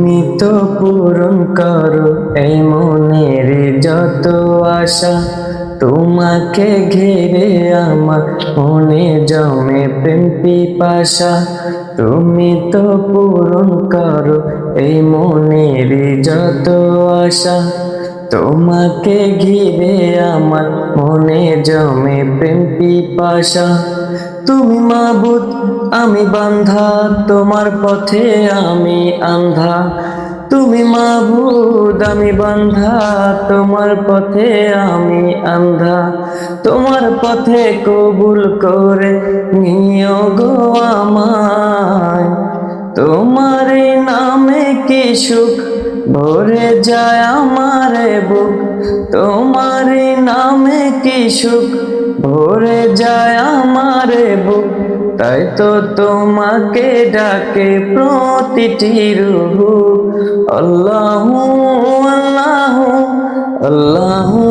তুমি তো পূরণ করো এই মনের যত আশা, তোমাকে ঘিরে আমার মনে জমে প্রেম পিপাসা। তুমি তো পূরণ করো এই মনের যত আশা, তোমাকে ঘিরে আমার মনে জমে প্রেম পিপাসা। তুমি মাবুদ আমি বান্ধা, তোমার পথে আমি আন্ধা। তুমি মাবুদ আমি বান্ধা, তোমার পথে আমি আন্ধা। তোমার পথে কবুল করে নিও গো আমায়। তোমার নামে কি সুখ ভরে যায় আমার বুক, তোমার নামে কি সুখ ভরে যায় আমার বুক। তাই তো তোমাকে ডাকে প্রতিটি রূহ। আল্লাহু আল্লাহু আল্লাহু